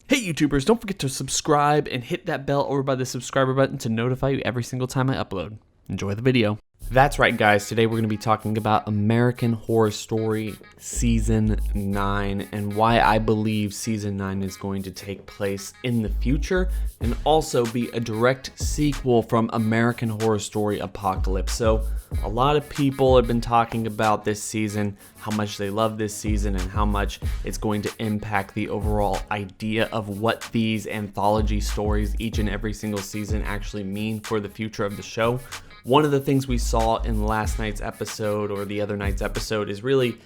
Hey YouTubers, don't forget to subscribe and hit that bell over by the subscriber button to notify you every single time I upload. Enjoy the video. That's right guys, today we're going to be talking about American Horror Story Season 9 and why I believe Season 9 is going to take place in the future and also be a direct sequel from American Horror Story Apocalypse. So a lot of people have been talking about this season, how much they love this season and how much it's going to impact the overall idea of what these anthology stories each and every single season actually mean for the future of the show. One of the things we saw in last night's episode or the other night's episode is really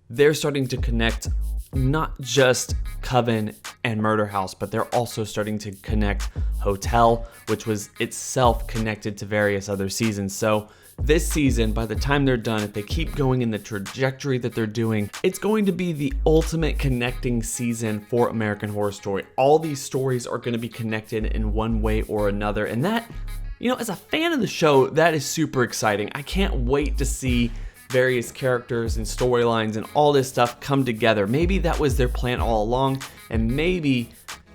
they're starting to connect not just Coven and Murder House, but they're also starting to connect Hotel, which was itself connected to various other seasons. So this season, by the time they're done, if they keep going in the trajectory that they're doing, it's going to be the ultimate connecting season for American Horror Story. All these stories are going to be connected in one way or another, and that, you know, as a fan of the show, that is super exciting. I can't wait to see various characters and storylines and all this stuff come together. Maybe that was their plan all along, and maybe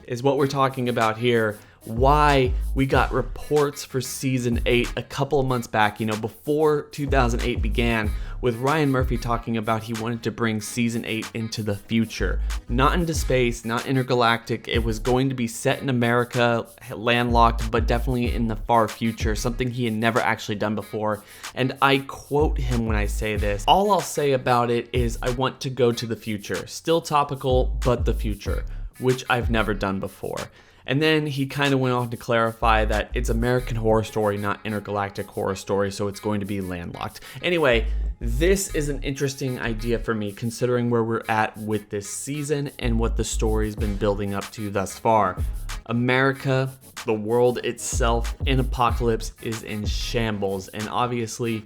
is what we're talking about here why we got reports for season 8 a couple of months back, you know, before 2008 began, with Ryan Murphy talking about he wanted to bring season 8 into the future. Not into space, not intergalactic. It was going to be set in America, landlocked, but definitely in the far future, something he had never actually done before. And I quote him when I say this. All I'll say about it is I want to go to the future. Still topical, but the future, which I've never done before. And then he kind of went on to clarify that it's American Horror Story, not Intergalactic Horror Story, so it's going to be landlocked. Anyway, this is an interesting idea for me considering where we're at with this season and what the story's been building up to thus far. America, the world itself in Apocalypse is in shambles, and obviously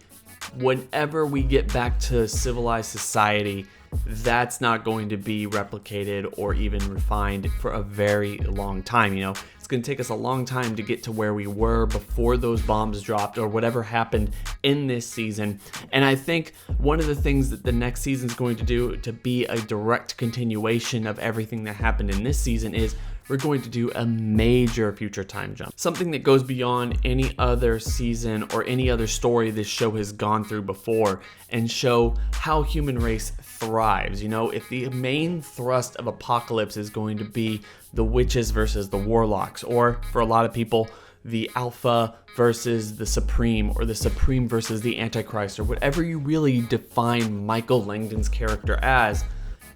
whenever we get back to civilized society, that's not going to be replicated or even refined for a very long time. You know, it's going to take us a long time to get to where we were before those bombs dropped or whatever happened in this season. And I think one of the things that the next season is going to do to be a direct continuation of everything that happened in this season is we're going to do a major future time jump. Something that goes beyond any other season or any other story this show has gone through before and show how human race thrives. You know, if the main thrust of Apocalypse is going to be the witches versus the warlocks, or for a lot of people, the Alpha versus the Supreme, or the Supreme versus the Antichrist, or whatever you really define Michael Langdon's character as,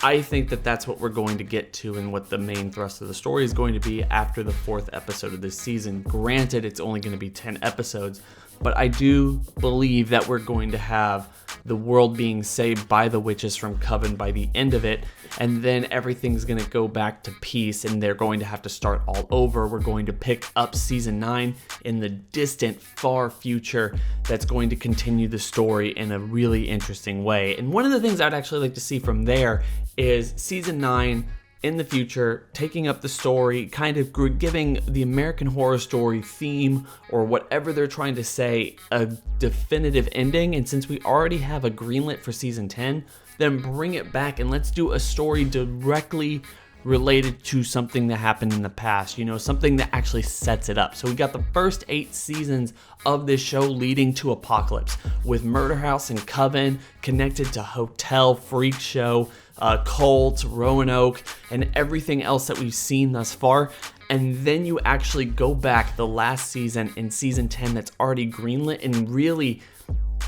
I think that that's what we're going to get to and what the main thrust of the story is going to be after the 4th episode of this season. Granted, it's only going to be 10 episodes, but I do believe that we're going to have the world being saved by the witches from Coven by the end of it, and then everything's going to go back to peace and they're going to have to start all over. We're going to pick up season 9 in the distant, far future that's going to continue the story in a really interesting way. And one of the things I'd actually like to see from there is season 9 in the future, taking up the story, kind of giving the American Horror Story theme or whatever they're trying to say a definitive ending. And since we already have a greenlit for season 10, then bring it back and let's do a story directly related to something that happened in the past, you know, something that actually sets it up. So we got the first 8 seasons of this show leading to Apocalypse, with Murder House and Coven connected to Hotel, Freak Show, Cult, Roanoke, and everything else that we've seen thus far. And then you actually go back the last season in season 10 that's already greenlit and really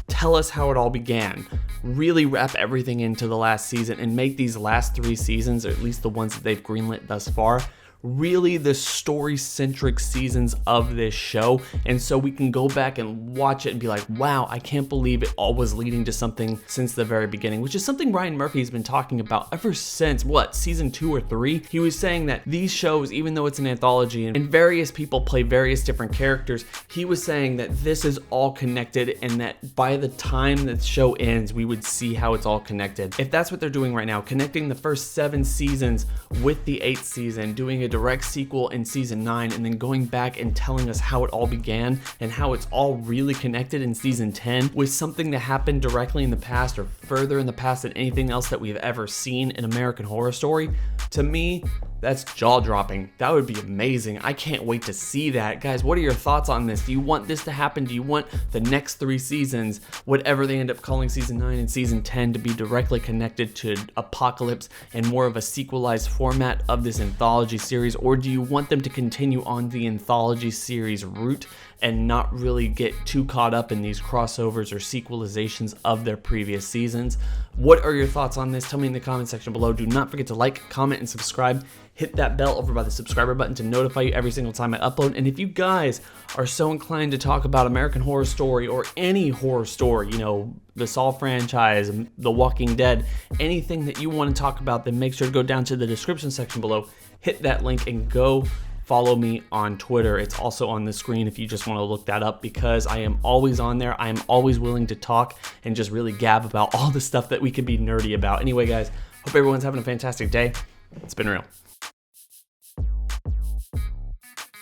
tell us how it all began. Really wrap everything into the last season and make these last 3 seasons, or at least the ones that they've greenlit thus far, really the story-centric seasons of this show. And so we can go back and watch it and be like, wow, I can't believe it all was leading to something since the very beginning, which is something Ryan Murphy's been talking about ever since, season 2 or 3? He was saying that these shows, even though it's an anthology and various people play various different characters, he was saying that this is all connected and that by the time the show ends, we would see how it's all connected. If that's what they're doing right now, connecting the first 7 seasons with the 8th season, doing a direct sequel in season 9 and then going back and telling us how it all began and how it's all really connected in season 10 with something that happened directly in the past or further in the past than anything else that we've ever seen in American Horror Story, to me, that's jaw-dropping. That would be amazing. I can't wait to see that. Guys, what are your thoughts on this? Do you want this to happen? Do you want the next 3 seasons, whatever they end up calling season 9 and season 10, to be directly connected to Apocalypse and more of a sequelized format of this anthology series? Or do you want them to continue on the anthology series route and not really get too caught up in these crossovers or sequelizations of their previous seasons? What are your thoughts on this? Tell me in the comment section below. Do not forget to like, comment, and subscribe. Hit that bell over by the subscriber button to notify you every single time I upload. And if you guys are so inclined to talk about American Horror Story or any horror story, you know, the Saw franchise, The Walking Dead, anything that you want to talk about, then make sure to go down to the description section below, hit that link, and go follow me on Twitter. It's also on the screen if you just want to look that up, because I am always on there. I am always willing to talk and just really gab about all the stuff that we could be nerdy about. Anyway, guys, hope everyone's having a fantastic day. It's been real.